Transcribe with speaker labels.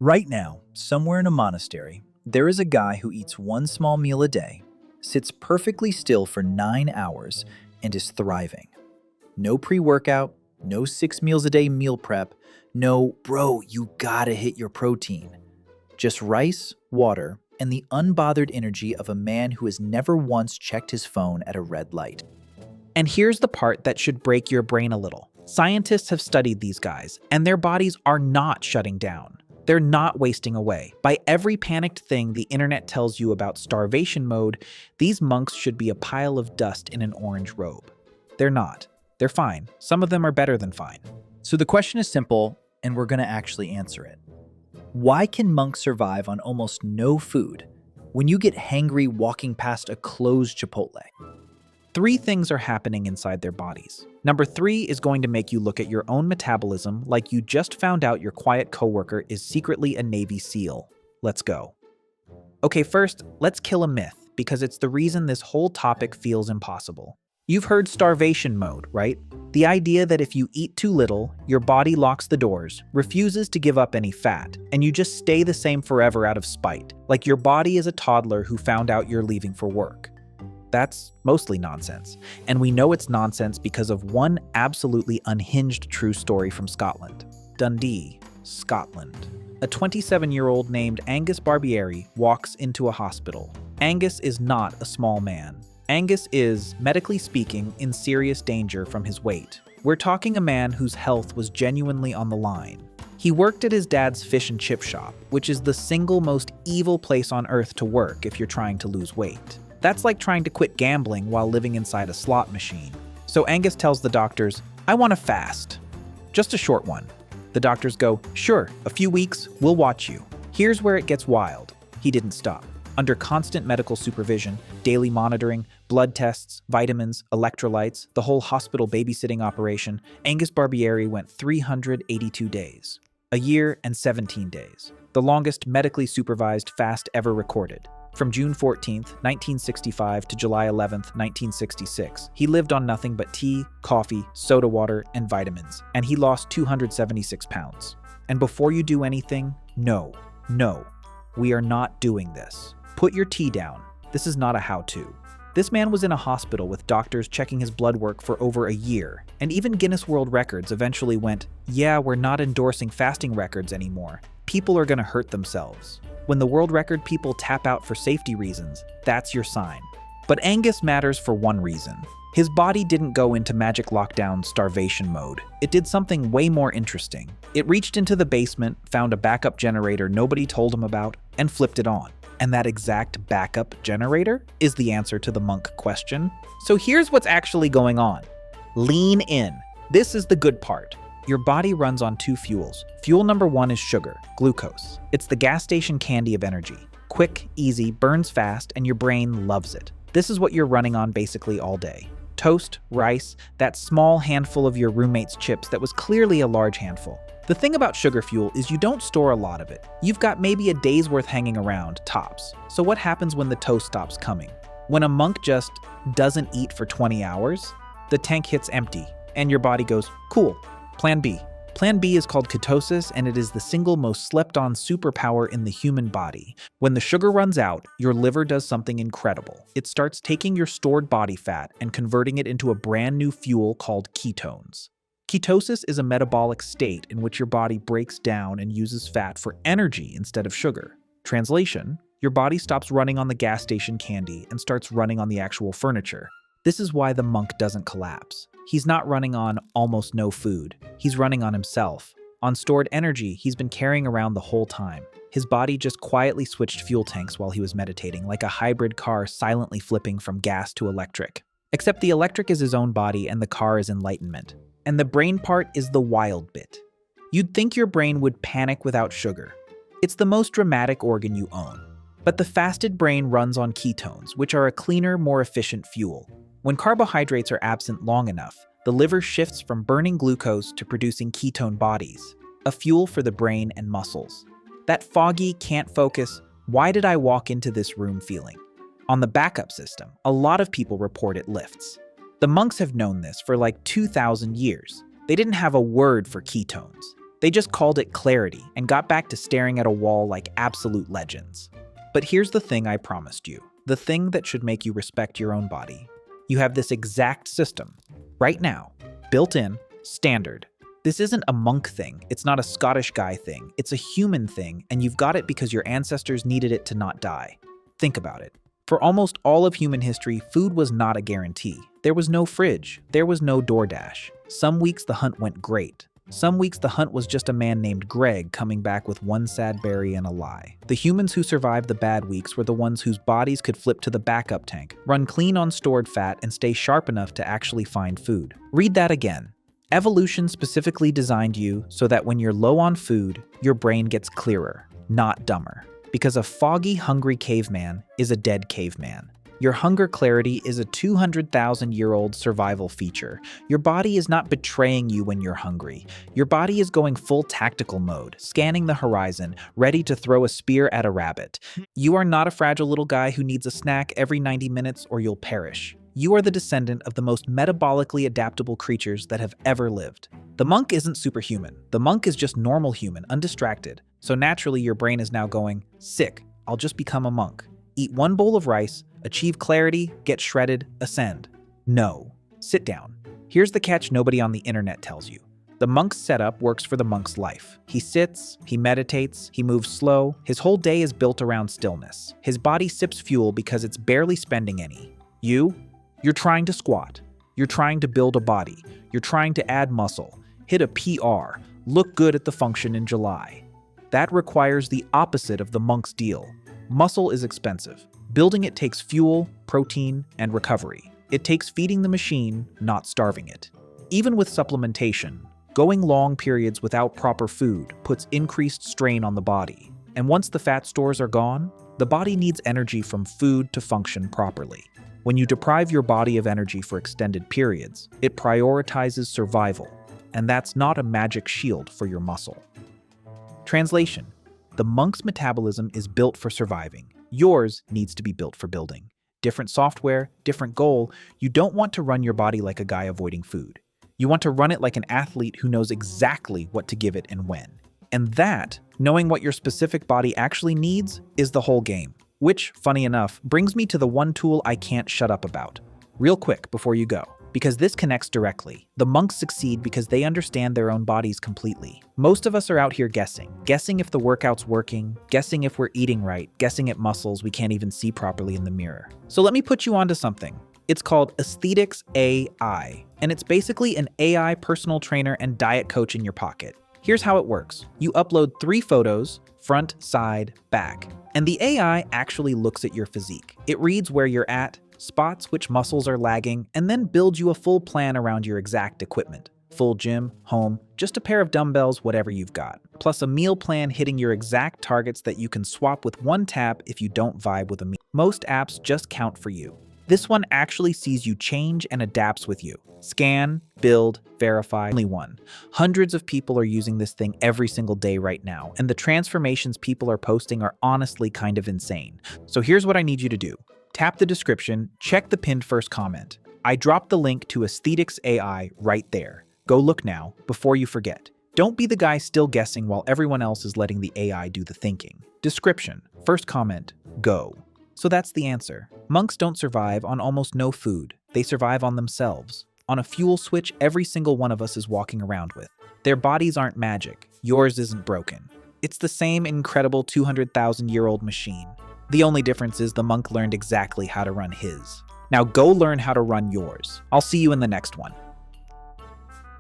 Speaker 1: Right now, somewhere in a monastery, there is a guy who eats one small meal a day, sits perfectly still for 9 hours, and is thriving. No pre workout, no 6 meals a day meal prep, no, bro, you gotta hit your protein. Just rice, water, and the unbothered energy of a man who has never once checked his phone at a red light.
Speaker 2: And here's the part that should break your brain a little. Scientists have studied these guys, and their bodies are not shutting down. They're not wasting away. By every panicked thing the internet tells you about starvation mode, these monks should be a pile of dust in an orange robe. They're not. They're fine. Some of them are better than fine.
Speaker 1: So the question is simple, and we're gonna actually answer it. Why can monks survive on almost no food when you get hangry walking past a closed Chipotle?
Speaker 2: 3 things are happening inside their bodies. Number 3 is going to make you look at your own metabolism like you just found out your quiet coworker is secretly a Navy SEAL. Let's go. Okay, first, let's kill a myth, because it's the reason this whole topic feels impossible. You've heard starvation mode, right? The idea that if you eat too little, your body locks the doors, refuses to give up any fat, and you just stay the same forever out of spite, like your body is a toddler who found out you're leaving for work. That's mostly nonsense. And we know it's nonsense because of one absolutely unhinged true story from Scotland. Dundee, Scotland. A 27-year-old named Angus Barbieri walks into a hospital. Angus is not a small man. Angus is, medically speaking, in serious danger from his weight. We're talking a man whose health was genuinely on the line. He worked at his dad's fish and chip shop, which is the single most evil place on earth to work if you're trying to lose weight. That's like trying to quit gambling while living inside a slot machine. So Angus tells the doctors, "I want to fast. Just a short one." The doctors go, "Sure, a few weeks, we'll watch you." Here's where it gets wild. He didn't stop. Under constant medical supervision, daily monitoring, blood tests, vitamins, electrolytes, the whole hospital babysitting operation, Angus Barbieri went 382 days. A year and 17 days. The longest medically supervised fast ever recorded. From June 14th, 1965 to July 11th, 1966, he lived on nothing but tea, coffee, soda water, and vitamins, and he lost 276 pounds. And before you do anything, no, we are not doing this. Put your tea down. This is not a how-to. This man was in a hospital with doctors checking his blood work for over a year, and even Guinness World Records eventually went, "Yeah, we're not endorsing fasting records anymore. People are gonna hurt themselves." When the world record people tap out for safety reasons, that's your sign. But Angus matters for one reason. His body didn't go into magic lockdown starvation mode. It did something way more interesting. It reached into the basement, found a backup generator nobody told him about, and flipped it on. And that exact backup generator is the answer to the monk question. So here's what's actually going on. Lean in. This is the good part. Your body runs on 2 fuels. Fuel number 1 is sugar, glucose. It's the gas station candy of energy. Quick, easy, burns fast, and your brain loves it. This is what you're running on basically all day. Toast, rice, that small handful of your roommate's chips that was clearly a large handful. The thing about sugar fuel is you don't store a lot of it. You've got maybe a day's worth hanging around, tops. So what happens when the toast stops coming? When a monk just doesn't eat for 20 hours, the tank hits empty, and your body goes, cool. Plan B. Plan B is called ketosis, and it is the single most slept-on superpower in the human body. When the sugar runs out, your liver does something incredible. It starts taking your stored body fat and converting it into a brand new fuel called ketones. Ketosis is a metabolic state in which your body breaks down and uses fat for energy instead of sugar. Translation, your body stops running on the gas station candy and starts running on the actual furniture. This is why the monk doesn't collapse. He's not running on almost no food. He's running on himself. On stored energy he's been carrying around the whole time. His body just quietly switched fuel tanks while he was meditating, like a hybrid car silently flipping from gas to electric. Except the electric is his own body and the car is enlightenment. And the brain part is the wild bit. You'd think your brain would panic without sugar. It's the most dramatic organ you own. But the fasted brain runs on ketones, which are a cleaner, more efficient fuel. When carbohydrates are absent long enough, the liver shifts from burning glucose to producing ketone bodies, a fuel for the brain and muscles. That foggy, can't focus, why did I walk into this room feeling? On the backup system, a lot of people report it lifts. The monks have known this for like 2,000 years. They didn't have a word for ketones. They just called it clarity and got back to staring at a wall like absolute legends. But here's the thing I promised you, the thing that should make you respect your own body. You have this exact system, right now, built in, standard. This isn't a monk thing, it's not a Scottish guy thing, it's a human thing, and you've got it because your ancestors needed it to not die. Think about it. For almost all of human history, food was not a guarantee. There was no fridge, there was no DoorDash. Some weeks the hunt went great. Some weeks the hunt was just a man named Greg coming back with one sad berry and a lie. The humans who survived the bad weeks were the ones whose bodies could flip to the backup tank, run clean on stored fat, and stay sharp enough to actually find food. Read that again. Evolution specifically designed you so that when you're low on food, your brain gets clearer, not dumber. Because a foggy, hungry caveman is a dead caveman. Your hunger clarity is a 200,000-year-old survival feature. Your body is not betraying you when you're hungry. Your body is going full tactical mode, scanning the horizon, ready to throw a spear at a rabbit. You are not a fragile little guy who needs a snack every 90 minutes or you'll perish. You are the descendant of the most metabolically adaptable creatures that have ever lived. The monk isn't superhuman. The monk is just normal human, undistracted. So naturally your brain is now going, sick, I'll just become a monk. Eat one bowl of rice, achieve clarity, get shredded, ascend. No. Sit down. Here's the catch nobody on the internet tells you. The monk's setup works for the monk's life. He sits, he meditates, he moves slow. His whole day is built around stillness. His body sips fuel because it's barely spending any. You're trying to squat. You're trying to build a body. You're trying to add muscle, hit a PR, look good at the function in July. That requires the opposite of the monk's deal. Muscle is expensive. Building it takes fuel, protein, and recovery. It takes feeding the machine, not starving it. Even with supplementation, going long periods without proper food puts increased strain on the body. And once the fat stores are gone, the body needs energy from food to function properly. When you deprive your body of energy for extended periods, it prioritizes survival, and that's not a magic shield for your muscle. Translation: the monk's metabolism is built for surviving. Yours needs to be built for building. Different software, different goal. You don't want to run your body like a guy avoiding food. You want to run it like an athlete who knows exactly what to give it and when. And that, knowing what your specific body actually needs, is the whole game. Which, funny enough, brings me to the one tool I can't shut up about. Real quick before you go, because this connects directly. The monks succeed because they understand their own bodies completely. Most of us are out here guessing if the workout's working, guessing if we're eating right, guessing at muscles we can't even see properly in the mirror. So let me put you onto something. It's called Aesthetics AI, and it's basically an AI personal trainer and diet coach in your pocket. Here's how it works. You upload 3 photos, front, side, back, and the AI actually looks at your physique. It reads where you're at, spots which muscles are lagging, and then builds you a full plan around your exact equipment. Full gym, home, just a pair of dumbbells, whatever you've got. Plus a meal plan hitting your exact targets that you can swap with one tap if you don't vibe with a meal. Most apps just count for you. This one actually sees you change and adapts with you. Scan, build, verify, only one. Hundreds of people are using this thing every single day right now, and the transformations people are posting are honestly kind of insane. So here's what I need you to do. Tap the description, check the pinned first comment. I dropped the link to Aesthetics AI right there. Go look now, before you forget. Don't be the guy still guessing while everyone else is letting the AI do the thinking. Description, first comment, go. So that's the answer. Monks don't survive on almost no food. They survive on themselves, on a fuel switch every single one of us is walking around with. Their bodies aren't magic. Yours isn't broken. It's the same incredible 200,000-year-old machine. The only difference is the monk learned exactly how to run his. Now go learn how to run yours. I'll see you in the next one.